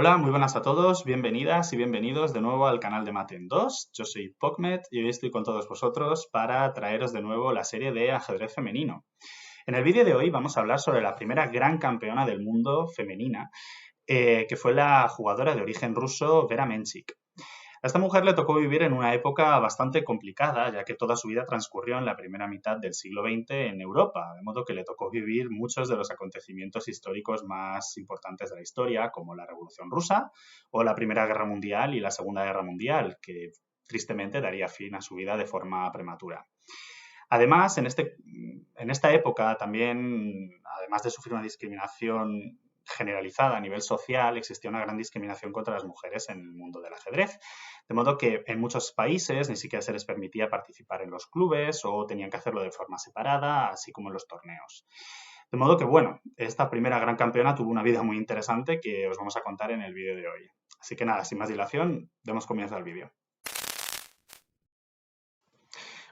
Hola, muy buenas a todos, bienvenidas y bienvenidos de nuevo al canal de Mate en 2. Yo soy Pokmet y hoy estoy con todos vosotros para traeros de nuevo la serie de ajedrez femenino. En el vídeo de hoy vamos a hablar sobre la primera gran campeona del mundo femenina, que fue la jugadora de origen ruso Vera Menchik. A esta mujer le tocó vivir en una época bastante complicada, ya que toda su vida transcurrió en la primera mitad del siglo XX en Europa, de modo que le tocó vivir muchos de los acontecimientos históricos más importantes de la historia, como la Revolución Rusa o la Primera Guerra Mundial y la Segunda Guerra Mundial, que tristemente daría fin a su vida de forma prematura. Además, en esta época también, además de sufrir una discriminación generalizada a nivel social, existía una gran discriminación contra las mujeres en el mundo del ajedrez. De modo que en muchos países ni siquiera se les permitía participar en los clubes o tenían que hacerlo de forma separada, así como en los torneos. De modo que, bueno, esta primera gran campeona tuvo una vida muy interesante que os vamos a contar en el vídeo de hoy. Así que nada, sin más dilación, demos comienzo al vídeo.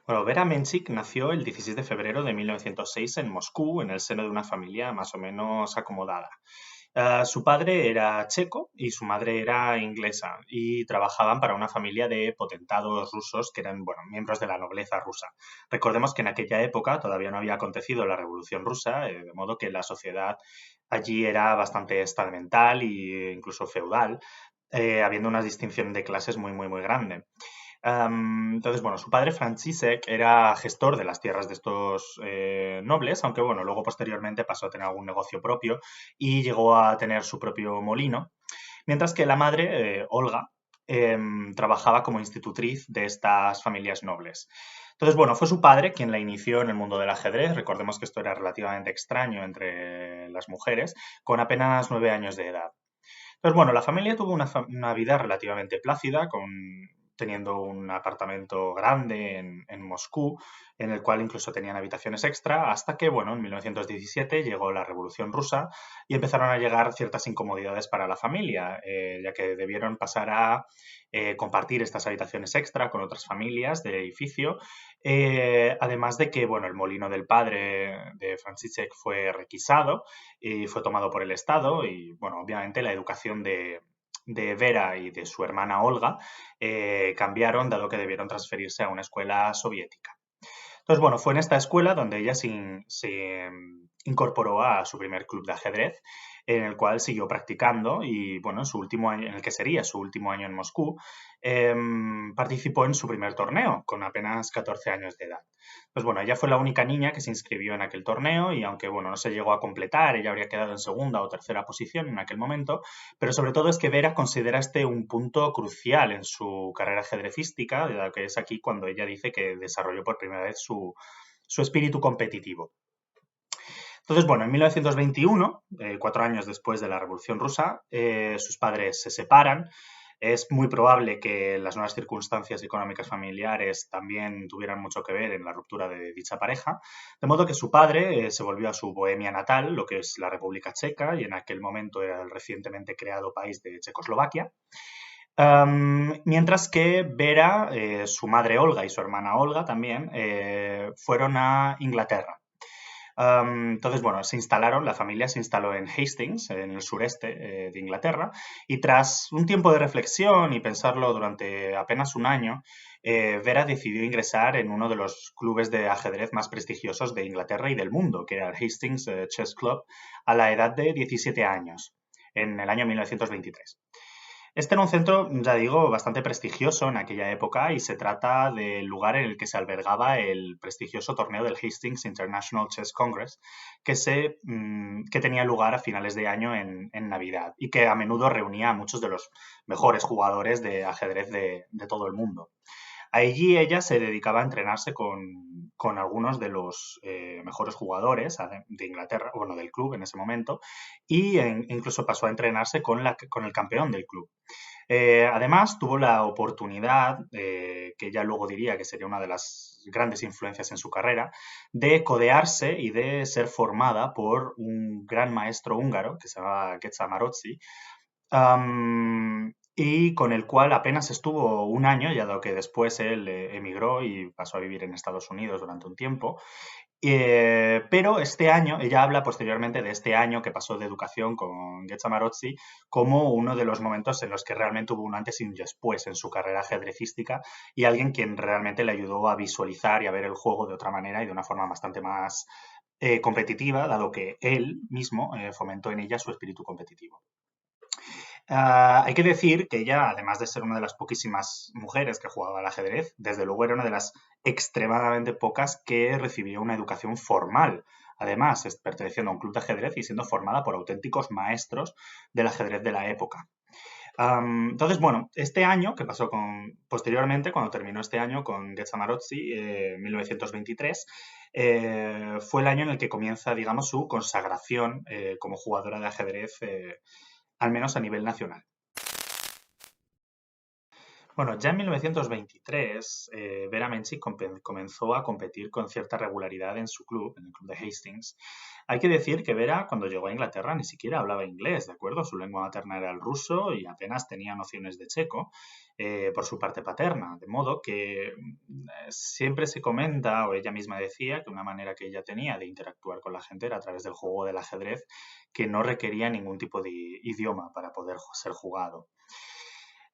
Bueno, Vera Menchik nació el 16 de febrero de 1906 en Moscú, en el seno de una familia más o menos acomodada. Su padre era checo y su madre era inglesa y trabajaban para una familia de potentados rusos que eran, bueno, miembros de la nobleza rusa. Recordemos que en aquella época todavía no había acontecido la Revolución Rusa, de modo que la sociedad allí era bastante estamental e incluso feudal, habiendo una distinción de clases muy grande. Entonces, bueno, su padre František era gestor de las tierras de estos nobles, aunque bueno, luego posteriormente pasó a tener algún negocio propio y llegó a tener su propio molino, mientras que la madre, Olga, trabajaba como institutriz de estas familias nobles. Entonces, bueno, fue su padre quien la inició en el mundo del ajedrez. Recordemos que esto era relativamente extraño entre las mujeres, con apenas 9 años de edad. Entonces, bueno, la familia tuvo una vida relativamente plácida, teniendo un apartamento grande en Moscú, en el cual incluso tenían habitaciones extra, hasta que, bueno, en 1917 llegó la Revolución Rusa y empezaron a llegar ciertas incomodidades para la familia, ya que debieron pasar a compartir estas habitaciones extra con otras familias del edificio, además de que, bueno, el molino del padre de František fue requisado y fue tomado por el Estado y, bueno, obviamente la educación de Vera y de su hermana Olga cambiaron dado que debieron transferirse a una escuela soviética. Entonces, bueno, fue en esta escuela donde ella se incorporó a su primer club de ajedrez, en el cual siguió practicando y, bueno, en su último año, en el que sería su último año en Moscú, participó en su primer torneo con apenas 14 años de edad. Pues bueno, ella fue la única niña que se inscribió en aquel torneo y aunque, bueno, no se llegó a completar, ella habría quedado en segunda o tercera posición en aquel momento, pero sobre todo es que Vera considera este un punto crucial en su carrera ajedrecística, dado que es aquí cuando ella dice que desarrolló por primera vez su espíritu competitivo. Entonces, bueno, en 1921, 4 años después de la Revolución Rusa, sus padres se separan. Es muy probable que las nuevas circunstancias económicas familiares también tuvieran mucho que ver en la ruptura de dicha pareja, de modo que su padre se volvió a su Bohemia natal, lo que es la República Checa, y en aquel momento era el recientemente creado país de Checoslovaquia. Mientras que Vera, su madre Olga y su hermana Olga también fueron a Inglaterra. Entonces, bueno, la familia se instaló en Hastings, en el sureste de Inglaterra, y tras un tiempo de reflexión y pensarlo durante apenas un año, Vera decidió ingresar en uno de los clubes de ajedrez más prestigiosos de Inglaterra y del mundo, que era el Hastings Chess Club, a la edad de 17 años, en el año 1923. Este era un centro, ya digo, bastante prestigioso en aquella época y se trata del lugar en el que se albergaba el prestigioso torneo del Hastings International Chess Congress, que tenía lugar a finales de año en Navidad y que a menudo reunía a muchos de los mejores jugadores de ajedrez de todo el mundo. Allí ella se dedicaba a entrenarse con algunos de los mejores jugadores de Inglaterra, bueno, del club en ese momento, y incluso pasó a entrenarse con el campeón del club. Además, tuvo la oportunidad, que ella luego diría que sería una de las grandes influencias en su carrera, de codearse y de ser formada por un gran maestro húngaro que se llamaba Getza Marozzi, y con el cual apenas estuvo un año, ya dado que después él emigró y pasó a vivir en Estados Unidos durante un tiempo. Pero este año, ella habla posteriormente de este año que pasó de educación con Getza Marozzi como uno de los momentos en los que realmente hubo un antes y un después en su carrera ajedrecística y alguien quien realmente le ayudó a visualizar y a ver el juego de otra manera y de una forma bastante más competitiva, dado que él mismo fomentó en ella su espíritu competitivo. Hay que decir que ella, además de ser una de las poquísimas mujeres que jugaba al ajedrez, desde luego era una de las extremadamente pocas que recibió una educación formal. Además, perteneciendo a un club de ajedrez y siendo formada por auténticos maestros del ajedrez de la época. Entonces, bueno, este año, que pasó posteriormente, cuando terminó este año con Getza Marozzi, 1923, fue el año en el que comienza, digamos, su consagración como jugadora de ajedrez, al menos a nivel nacional. Bueno, ya en 1923, Vera Menchik comenzó a competir con cierta regularidad en su club, en el club de Hastings. Hay que decir que Vera, cuando llegó a Inglaterra, ni siquiera hablaba inglés, ¿de acuerdo? Su lengua materna era el ruso y apenas tenía nociones de checo por su parte paterna. De modo que siempre se comenta, o ella misma decía, que una manera que ella tenía de interactuar con la gente era a través del juego del ajedrez, que no requería ningún tipo de idioma para poder ser jugado.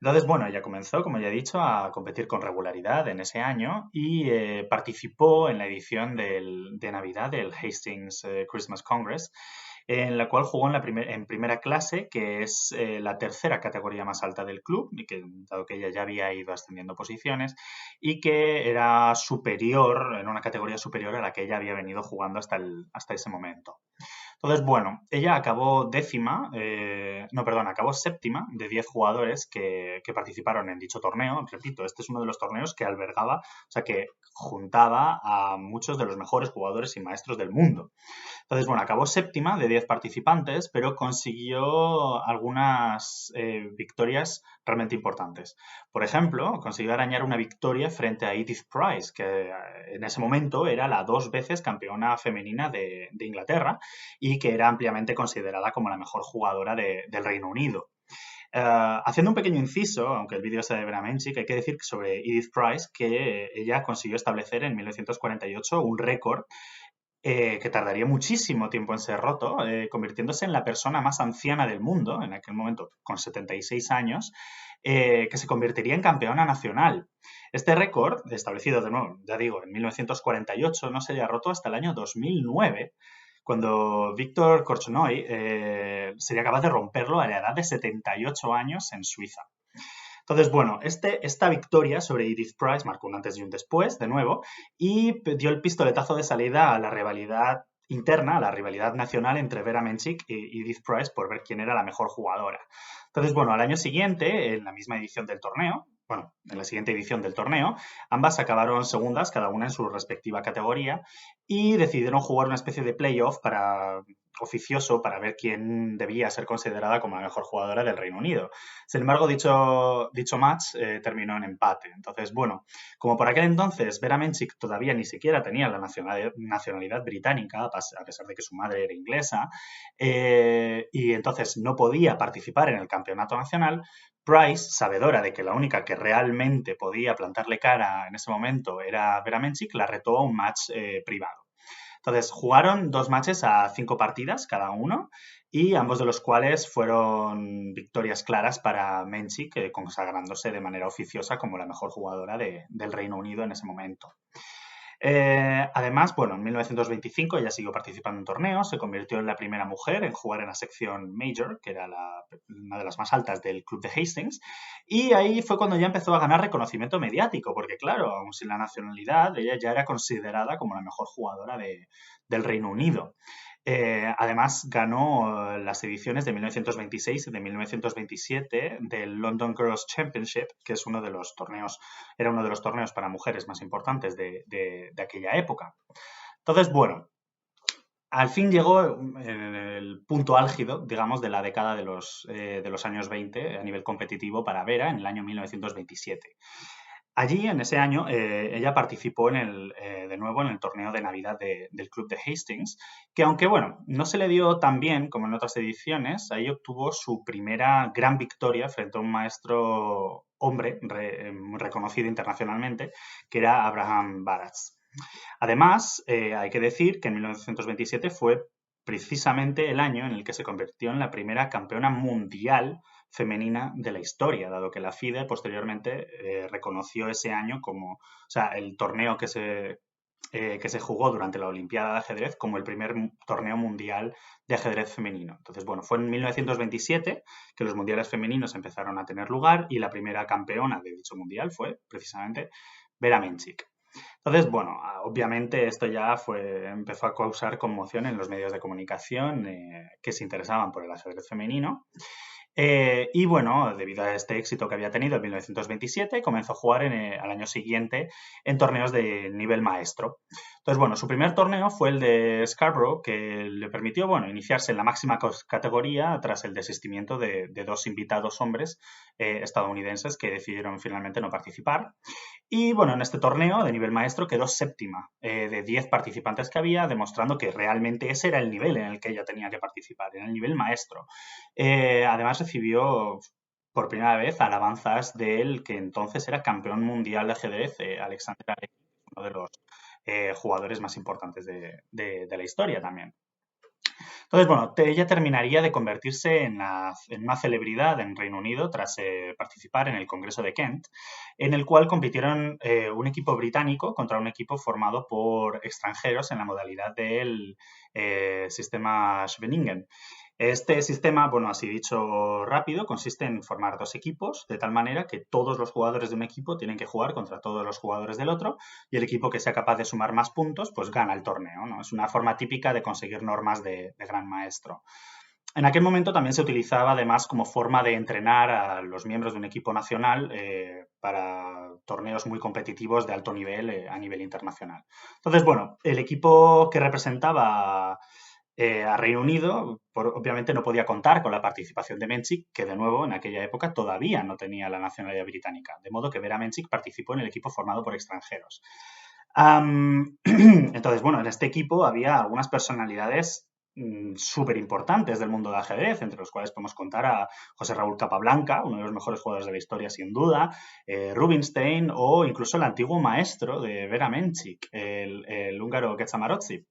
Entonces, bueno, ella comenzó, como ya he dicho, a competir con regularidad en ese año y participó en la edición de Navidad del Hastings Christmas Congress, en la cual jugó en primera clase, que es la tercera categoría más alta del club, y que, dado que ella ya había ido ascendiendo posiciones, y que era superior, en una categoría superior a la que ella había venido jugando hasta ese momento. Entonces, bueno, ella acabó décima, no, perdón, acabó séptima de 10 jugadores que participaron en dicho torneo. Repito, este es uno de los torneos que albergaba, o sea, que juntaba a muchos de los mejores jugadores y maestros del mundo. Entonces, bueno, acabó séptima de 10 participantes, pero consiguió algunas victorias realmente importantes. Por ejemplo, consiguió arañar una victoria frente a Edith Price, que en ese momento era la 2 veces campeona femenina de Inglaterra y que era ampliamente considerada como la mejor jugadora del Reino Unido. Haciendo un pequeño inciso, aunque el vídeo sea de Vera Menchik, hay que decir sobre Edith Price que ella consiguió establecer en 1948 un récord que tardaría muchísimo tiempo en ser roto, convirtiéndose en la persona más anciana del mundo, en aquel momento con 76 años, que se convertiría en campeona nacional. Este récord, establecido de nuevo, ya digo, en 1948, no sería roto hasta el año 2009, cuando Víctor Korchnoi sería capaz de romperlo a la edad de 78 años en Suiza. Entonces, bueno, esta victoria sobre Edith Price marcó un antes y un después, de nuevo, y dio el pistoletazo de salida a la rivalidad interna, a la rivalidad nacional entre Vera Menchik y Edith Price por ver quién era la mejor jugadora. Entonces, bueno, al año siguiente, en la misma edición del torneo, bueno, en la siguiente edición del torneo, ambas acabaron segundas, cada una en su respectiva categoría, y decidieron jugar una especie de playoff oficioso para ver quién debía ser considerada como la mejor jugadora del Reino Unido. Sin embargo, dicho match terminó en empate. Entonces, bueno, como por aquel entonces Vera Menchik todavía ni siquiera tenía la nacionalidad británica, a pesar de que su madre era inglesa, y entonces no podía participar en el campeonato nacional, Price, sabedora de que la única que realmente podía plantarle cara en ese momento era Vera Menchik, la retó a un match privado. Entonces, jugaron 2 matches a 5 partidas cada uno y ambos de los cuales fueron victorias claras para Menchik, consagrándose de manera oficiosa como la mejor jugadora del Reino Unido en ese momento. Además, bueno, en 1925 ella siguió participando en torneos, se convirtió en la primera mujer en jugar en la sección Major, que era una de las más altas del club de Hastings, y ahí fue cuando ya empezó a ganar reconocimiento mediático, porque claro, aun sin la nacionalidad, ella ya era considerada como la mejor jugadora del Reino Unido. Además, ganó las ediciones de 1926 y de 1927 del London Girls Championship, que es era uno de los torneos para mujeres más importantes de aquella época. Entonces, bueno, al fin llegó el punto álgido, digamos, de la década de los años 20 a nivel competitivo para Vera en el año 1927. Allí, en ese año, ella participó de nuevo en el torneo de Navidad del club de Hastings, que aunque, bueno, no se le dio tan bien como en otras ediciones, ahí obtuvo su primera gran victoria frente a un maestro hombre reconocido internacionalmente, que era Abraham Baratz. Además, hay que decir que en 1927 fue precisamente el año en el que se convirtió en la primera campeona mundial femenina de la historia, dado que la FIDE posteriormente reconoció ese año como, o sea, el torneo que se jugó durante la Olimpiada de Ajedrez como el primer torneo mundial de ajedrez femenino. Entonces, bueno, fue en 1927 que los mundiales femeninos empezaron a tener lugar y la primera campeona de dicho mundial fue precisamente Vera Menchik. Entonces, bueno, obviamente esto ya empezó a causar conmoción en los medios de comunicación que se interesaban por el ajedrez femenino. Y bueno, debido a este éxito que había tenido en 1927, comenzó a jugar al año siguiente en torneos de nivel maestro. Entonces, bueno, su primer torneo fue el de Scarborough, que le permitió, bueno, iniciarse en la máxima categoría tras el desistimiento de dos invitados hombres estadounidenses que decidieron finalmente no participar. Y bueno, en este torneo de nivel maestro quedó séptima de 10 participantes que había, demostrando que realmente ese era el nivel en el que ella tenía que participar, en el nivel maestro. Además recibió por primera vez alabanzas del que entonces era campeón mundial de ajedrez, Alexander Alekhine, uno de los jugadores más importantes de la historia también. Entonces, bueno, ella terminaría de convertirse en una celebridad en Reino Unido tras participar en el Congreso de Kent, en el cual compitieron un equipo británico contra un equipo formado por extranjeros en la modalidad del sistema Scheveningen. Este sistema, bueno, así dicho rápido, consiste en formar dos equipos de tal manera que todos los jugadores de un equipo tienen que jugar contra todos los jugadores del otro y el equipo que sea capaz de sumar más puntos, pues gana el torneo, ¿no? Es una forma típica de conseguir normas de gran maestro. En aquel momento también se utilizaba además como forma de entrenar a los miembros de un equipo nacional para torneos muy competitivos de alto nivel a nivel internacional. Entonces, bueno, el equipo que representaba a Reino Unido, obviamente no podía contar con la participación de Menchik, que de nuevo en aquella época todavía no tenía la nacionalidad británica, de modo que Vera Menchik participó en el equipo formado por extranjeros. Entonces, bueno, en este equipo había algunas personalidades súper importantes del mundo del ajedrez, entre los cuales podemos contar a José Raúl Capablanca, uno de los mejores jugadores de la historia sin duda, Rubinstein o incluso el antiguo maestro de Vera Menchik, el húngaro Kecsamaroczy.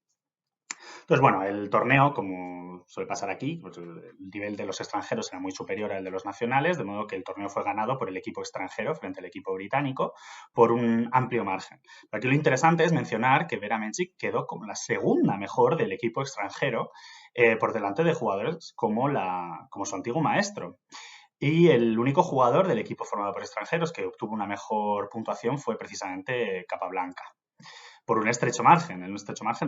Entonces, bueno, el torneo, como suele pasar aquí, pues el nivel de los extranjeros era muy superior al de los nacionales, de modo que el torneo fue ganado por el equipo extranjero frente al equipo británico por un amplio margen. Pero aquí lo interesante es mencionar que Vera Menchik quedó como la segunda mejor del equipo extranjero por delante de jugadores como su antiguo maestro. Y el único jugador del equipo formado por extranjeros que obtuvo una mejor puntuación fue precisamente Capablanca por un estrecho margen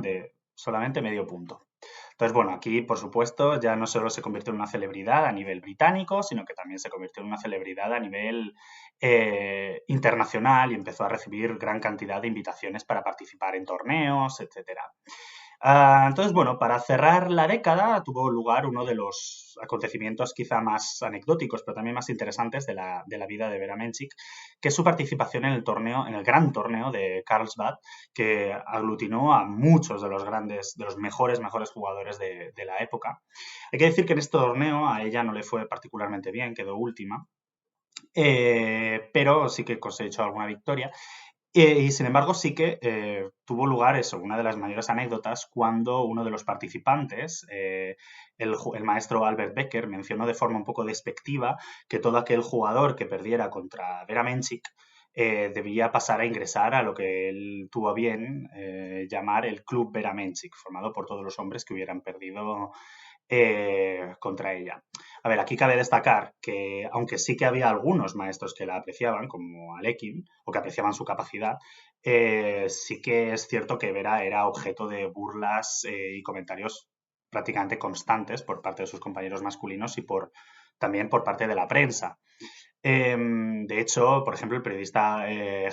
de solamente medio punto. Entonces, bueno, aquí, por supuesto, ya no solo se convirtió en una celebridad a nivel británico, sino que también se convirtió en una celebridad a nivel internacional y empezó a recibir gran cantidad de invitaciones para participar en torneos, etcétera. Entonces, bueno, para cerrar la década tuvo lugar uno de los acontecimientos quizá más anecdóticos, pero también más interesantes de la vida de Vera Menchik, que es su participación en el torneo, en el gran torneo de Carlsbad, que aglutinó a muchos de los grandes, de los mejores jugadores de la época. Hay que decir que en este torneo a ella no le fue particularmente bien, quedó última, pero sí que cosechó alguna victoria. Y sin embargo, sí que tuvo lugar eso, una de las mayores anécdotas, cuando uno de los participantes, el maestro Albert Becker, mencionó de forma un poco despectiva que todo aquel jugador que perdiera contra Vera Menchik debía pasar a ingresar a lo que él tuvo a bien llamar el Club Vera Menchik, formado por todos los hombres que hubieran perdido contra ella. A ver, aquí cabe destacar que, aunque sí que había algunos maestros que la apreciaban, como Alekhine, o que apreciaban su capacidad, sí que es cierto que Vera era objeto de burlas y comentarios prácticamente constantes por parte de sus compañeros masculinos y también por parte de la prensa. De hecho, por ejemplo, el periodista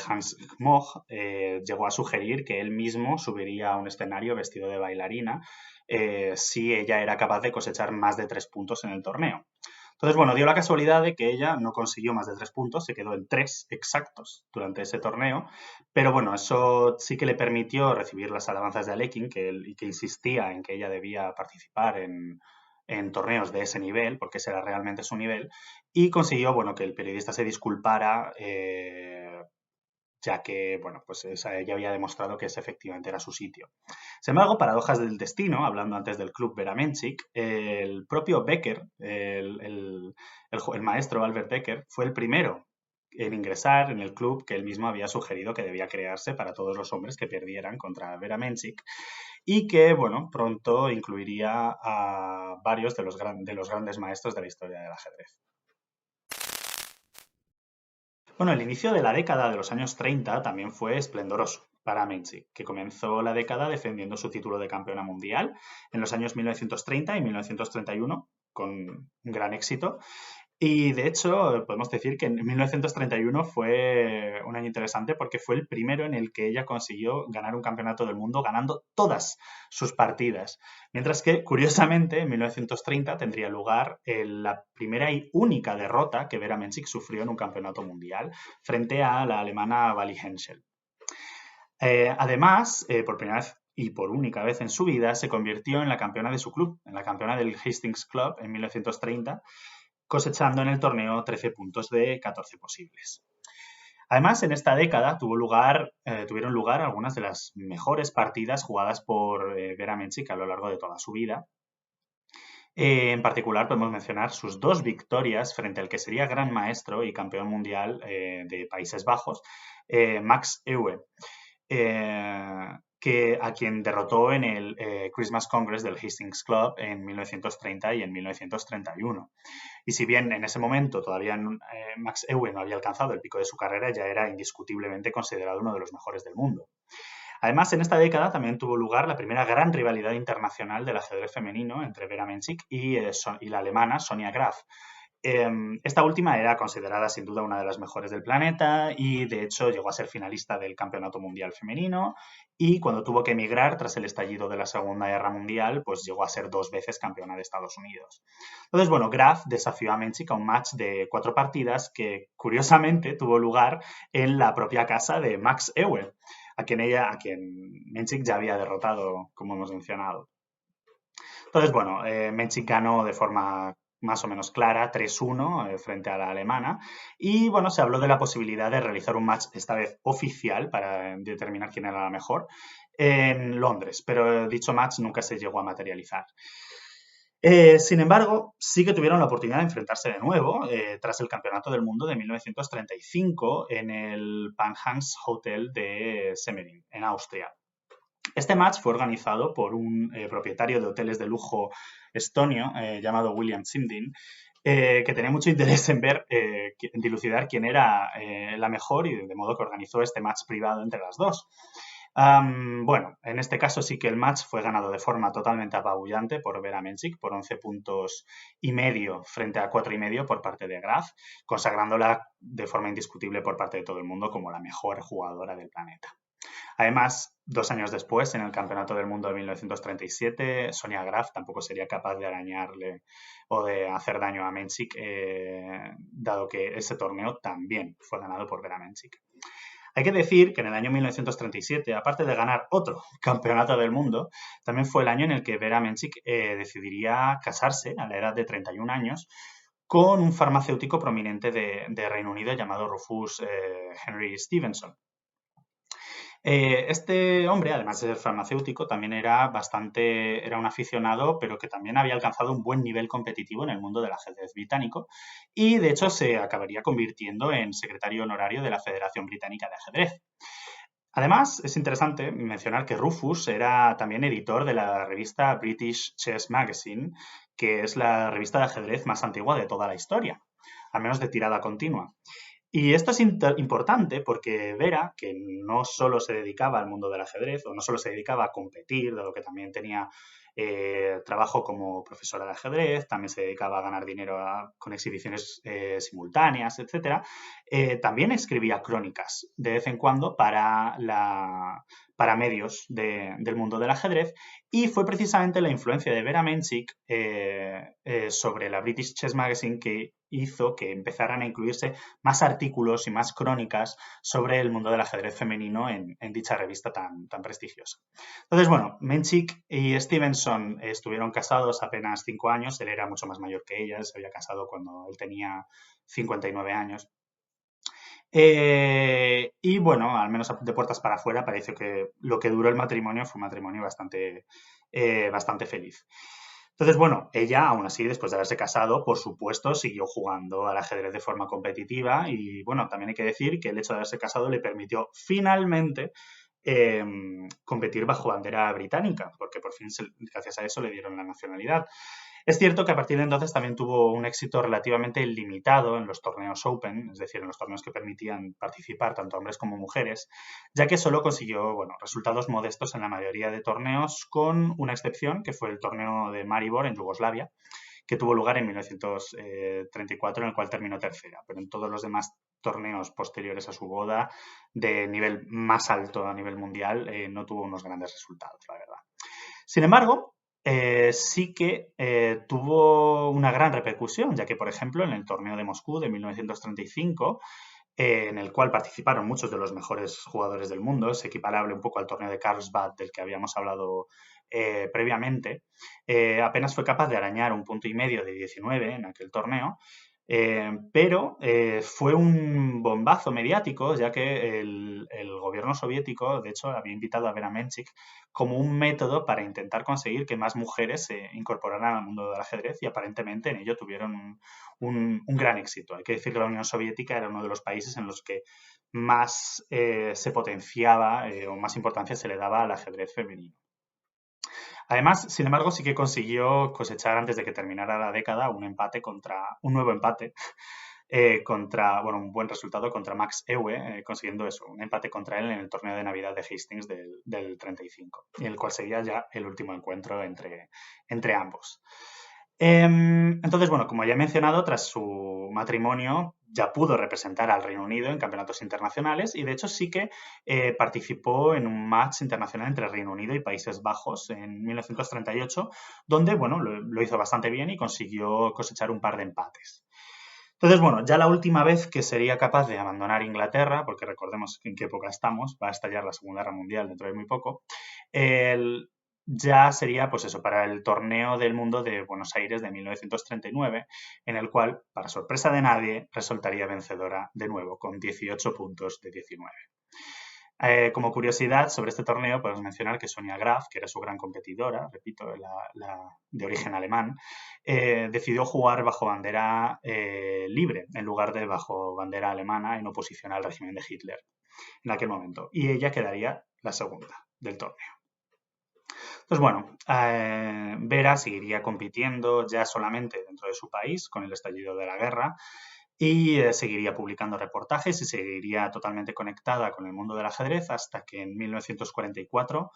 Hans Gmog llegó a sugerir que él mismo subiría a un escenario vestido de bailarina si ella era capaz de cosechar más de 3 puntos en el torneo. Entonces, bueno, dio la casualidad de que ella no consiguió más de 3 puntos, se quedó en 3 exactos durante ese torneo, pero bueno, eso sí que le permitió recibir las alabanzas de Alekhine, que insistía en que ella debía participar en torneos de ese nivel, porque ese era realmente su nivel, y consiguió, bueno, que el periodista se disculpara ya que, bueno, pues ya había demostrado que ese efectivamente era su sitio. Sin embargo, paradojas del destino, hablando antes del club Beramenchik, el propio Becker, el maestro Albert Becker, fue el primero en ingresar en el club que él mismo había sugerido que debía crearse para todos los hombres que perdieran contra Beramenchik y que, bueno, pronto incluiría a varios de los grandes maestros de la historia del ajedrez. Bueno, el inicio de la década de los años 30 también fue esplendoroso para Menchik, que comenzó la década defendiendo su título de campeona mundial en los años 1930 y 1931 con un gran éxito. Y de hecho, podemos decir que en 1931 fue un año interesante porque fue el primero en el que ella consiguió ganar un campeonato del mundo ganando todas sus partidas. Mientras que, curiosamente, en 1930 tendría lugar la primera y única derrota que Vera Menchik sufrió en un campeonato mundial frente a la alemana Vali Henschel. Además, por primera vez y por única vez en su vida, se convirtió en la campeona de su club, en la campeona del Hastings Club en 1930, cosechando en el torneo 13 puntos de 14 posibles. Además, en esta década tuvieron lugar algunas de las mejores partidas jugadas por Vera Menchik a lo largo de toda su vida. En particular, podemos mencionar sus dos victorias frente al que sería gran maestro y campeón mundial de Países Bajos, Max Euwe, a quien derrotó en el Christmas Congress del Hastings Club en 1930 y en 1931. Y si bien en ese momento todavía Max Euwe no había alcanzado el pico de su carrera, ya era indiscutiblemente considerado uno de los mejores del mundo. Además, en esta década también tuvo lugar la primera gran rivalidad internacional del ajedrez femenino entre Vera Menchik y la alemana Sonia Graf. Esta última era considerada sin duda una de las mejores del planeta y de hecho llegó a ser finalista del Campeonato Mundial Femenino y cuando tuvo que emigrar tras el estallido de la Segunda Guerra Mundial, pues llegó a ser 2 veces campeona de Estados Unidos. Entonces, bueno, Graf desafió a Menchik a un match de 4 partidas que curiosamente tuvo lugar en la propia casa de Max Euwe, a quien Menchik ya había derrotado, como hemos mencionado. Entonces, bueno, Menchik ganó de forma más o menos clara, 3-1 frente a la alemana. Y bueno, se habló de la posibilidad de realizar un match, esta vez oficial, para determinar quién era la mejor, en Londres, pero dicho match nunca se llegó a materializar. Sin embargo, sí que tuvieron la oportunidad de enfrentarse de nuevo tras el Campeonato del Mundo de 1935 en el Panhans Hotel de Semmering, en Austria. Este match fue organizado por un propietario de hoteles de lujo estonio llamado William Simdin, que tenía mucho interés en en dilucidar quién era la mejor y de modo que organizó este match privado entre las dos. Bueno, en este caso sí que el match fue ganado de forma totalmente apabullante por Vera Menchik, por 11 puntos y medio frente a 4,5 por parte de Graf, consagrándola de forma indiscutible por parte de todo el mundo como la mejor jugadora del planeta. Además, 2 años después, en el Campeonato del Mundo de 1937, Sonia Graf tampoco sería capaz de arañarle o de hacer daño a Menchik, dado que ese torneo también fue ganado por Vera Menchik. Hay que decir que en el año 1937, aparte de ganar otro campeonato del mundo, también fue el año en el que Vera Menchik decidiría casarse a la edad de 31 años con un farmacéutico prominente de Reino Unido llamado Rufus Henry Stevenson. Este hombre, además de ser farmacéutico, también era un aficionado, pero que también había alcanzado un buen nivel competitivo en el mundo del ajedrez británico y de hecho se acabaría convirtiendo en secretario honorario de la Federación Británica de Ajedrez. Además, es interesante mencionar que Rufus era también editor de la revista British Chess Magazine, que es la revista de ajedrez más antigua de toda la historia, al menos de tirada continua. Y esto es importante porque Vera, que no solo se dedicaba al mundo del ajedrez o no solo se dedicaba a competir, dado que también tenía trabajo como profesora de ajedrez, también se dedicaba a ganar dinero con exhibiciones simultáneas, etc., también escribía crónicas de vez en cuando para medios del mundo del ajedrez y fue precisamente la influencia de Vera Menchik sobre la British Chess Magazine que hizo que empezaran a incluirse más artículos y más crónicas sobre el mundo del ajedrez femenino en dicha revista tan prestigiosa. Entonces, bueno, Menchik y Stevenson estuvieron casados apenas 5 años, él era mucho más mayor que ella, se había casado cuando él tenía 59 años. Y bueno, al menos de puertas para afuera, parece que lo que duró el matrimonio fue un matrimonio bastante feliz. Entonces, bueno, ella, aún así, después de haberse casado, por supuesto, siguió jugando al ajedrez de forma competitiva y, bueno, también hay que decir que el hecho de haberse casado le permitió finalmente competir bajo bandera británica, porque por fin, gracias a eso, le dieron la nacionalidad. Es cierto que a partir de entonces también tuvo un éxito relativamente limitado en los torneos Open, es decir, en los torneos que permitían participar tanto hombres como mujeres, ya que solo consiguió, bueno, resultados modestos en la mayoría de torneos, con una excepción, que fue el torneo de Maribor en Yugoslavia, que tuvo lugar en 1934, en el cual terminó tercera, pero en todos los demás torneos posteriores a su boda, de nivel más alto a nivel mundial, no tuvo unos grandes resultados, la verdad. Sin embargo, sí que tuvo una gran repercusión, ya que, por ejemplo, en el torneo de Moscú de 1935, en el cual participaron muchos de los mejores jugadores del mundo, es equiparable un poco al torneo de Carlsbad del que habíamos hablado previamente, apenas fue capaz de arañar 1,5 puntos de 19 en aquel torneo, pero fue un bombazo mediático, ya que el gobierno soviético, de hecho, había invitado a Vera Menchik como un método para intentar conseguir que más mujeres se incorporaran al mundo del ajedrez y aparentemente en ello tuvieron un gran éxito. Hay que decir que la Unión Soviética era uno de los países en los que más se potenciaba o más importancia se le daba al ajedrez femenino. Además, sin embargo, sí que consiguió cosechar antes de que terminara la década un nuevo empate contra, bueno, un buen resultado contra Max Euwe, consiguiendo eso, un empate contra él en el torneo de Navidad de Hastings del 35, y el cual sería ya el último encuentro entre ambos. Entonces, bueno, como ya he mencionado, tras su matrimonio ya pudo representar al Reino Unido en campeonatos internacionales y de hecho sí que participó en un match internacional entre Reino Unido y Países Bajos en 1938, donde, bueno, lo hizo bastante bien y consiguió cosechar un par de empates. Entonces, bueno, ya la última vez que sería capaz de abandonar Inglaterra, porque recordemos en qué época estamos, va a estallar la Segunda Guerra Mundial dentro de muy poco, ya sería, pues eso, para el Torneo del Mundo de Buenos Aires de 1939, en el cual, para sorpresa de nadie, resultaría vencedora de nuevo, con 18 puntos de 19. Como curiosidad sobre este torneo, podemos mencionar que Sonia Graf, que era su gran competidora, repito, de origen alemán, decidió jugar bajo bandera libre en lugar de bajo bandera alemana en oposición al régimen de Hitler en aquel momento. Y ella quedaría la segunda del torneo. Pues bueno, Vera seguiría compitiendo ya solamente dentro de su país con el estallido de la guerra y seguiría publicando reportajes y seguiría totalmente conectada con el mundo del ajedrez hasta que en 1944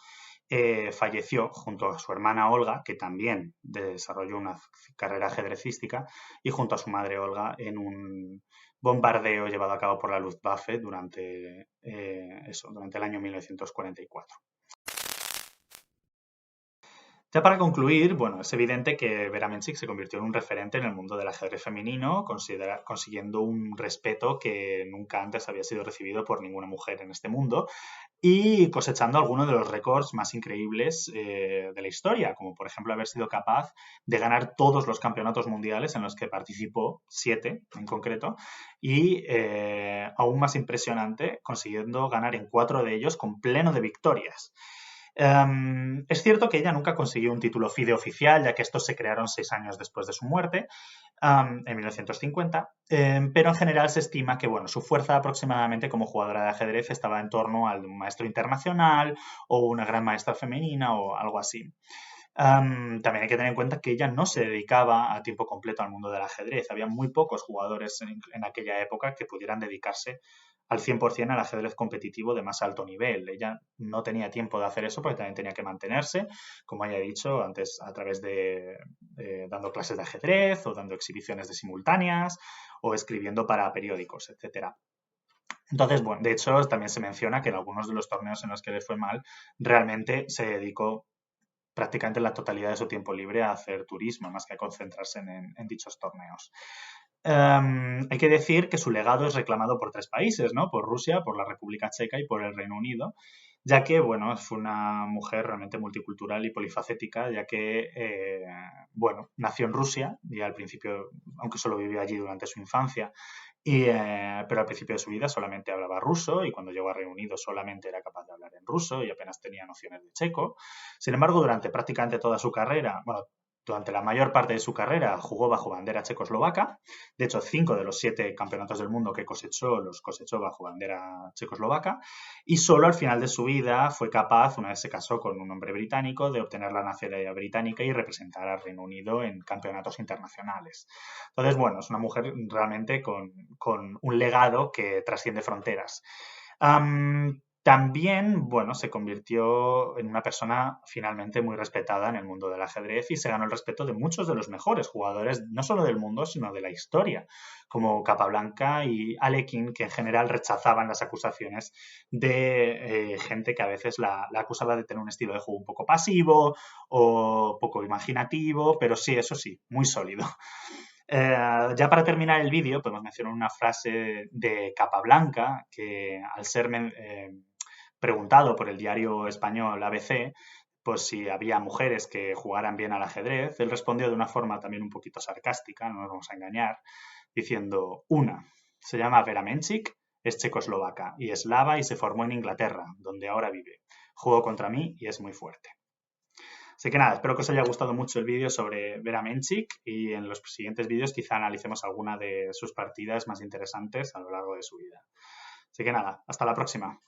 falleció junto a su hermana Olga, que también desarrolló una carrera ajedrecística, y junto a su madre Olga en un bombardeo llevado a cabo por la Luftwaffe durante el año 1944. Ya para concluir, bueno, es evidente que Vera Menchik se convirtió en un referente en el mundo del ajedrez femenino, consiguiendo un respeto que nunca antes había sido recibido por ninguna mujer en este mundo y cosechando algunos de los récords más increíbles de la historia, como por ejemplo haber sido capaz de ganar todos los campeonatos mundiales en los que participó, 7 en concreto, y aún más impresionante, consiguiendo ganar en 4 de ellos con pleno de victorias. Es cierto que ella nunca consiguió un título FIDE oficial, ya que estos se crearon 6 años después de su muerte, en 1950, pero en general se estima que bueno, su fuerza aproximadamente como jugadora de ajedrez estaba en torno al de un maestro internacional o una gran maestra femenina o algo así. También hay que tener en cuenta que ella no se dedicaba a tiempo completo al mundo del ajedrez. Había muy pocos jugadores en aquella época que pudieran dedicarse al 100% al ajedrez competitivo de más alto nivel. Ella no tenía tiempo de hacer eso porque también tenía que mantenerse, como ya he dicho antes, a través de dando clases de ajedrez o dando exhibiciones de simultáneas o escribiendo para periódicos, etcétera. Entonces, bueno, de hecho, también se menciona que en algunos de los torneos en los que le fue mal, realmente se dedicó prácticamente la totalidad de su tiempo libre a hacer turismo, más que a concentrarse en dichos torneos. Hay que decir que su legado es reclamado por 3 países, ¿no? Por Rusia, por la República Checa y por el Reino Unido, ya que, bueno, fue una mujer realmente multicultural y polifacética, ya que, bueno, nació en Rusia y al principio, aunque solo vivió allí durante su infancia, Pero al principio de su vida solamente hablaba ruso y cuando llegó a Reino Unido solamente era capaz de hablar en ruso y apenas tenía nociones de checo. Sin embargo, durante prácticamente toda su carrera, bueno, durante la mayor parte de su carrera jugó bajo bandera checoslovaca. De hecho, 5 de los 7 campeonatos del mundo que cosechó los cosechó bajo bandera checoslovaca. Y solo al final de su vida fue capaz, una vez se casó con un hombre británico, de obtener la nacionalidad británica y representar al Reino Unido en campeonatos internacionales. Entonces, bueno, es una mujer realmente con un legado que trasciende fronteras. También, bueno, se convirtió en una persona finalmente muy respetada en el mundo del ajedrez y se ganó el respeto de muchos de los mejores jugadores, no solo del mundo, sino de la historia, como Capablanca y Alekhine, que en general rechazaban las acusaciones de gente que a veces la acusaba de tener un estilo de juego un poco pasivo o poco imaginativo, pero sí, eso sí, muy sólido. Ya para terminar el vídeo, podemos mencionar una frase de Capablanca que al ser preguntado por el diario español ABC, pues si había mujeres que jugaran bien al ajedrez, él respondió de una forma también un poquito sarcástica, no nos vamos a engañar, diciendo, una, se llama Vera Menchik, es checoslovaca y eslava y se formó en Inglaterra, donde ahora vive. Jugó contra mí y es muy fuerte. Así que nada, espero que os haya gustado mucho el vídeo sobre Vera Menchik y en los siguientes vídeos quizá analicemos alguna de sus partidas más interesantes a lo largo de su vida. Así que nada, hasta la próxima.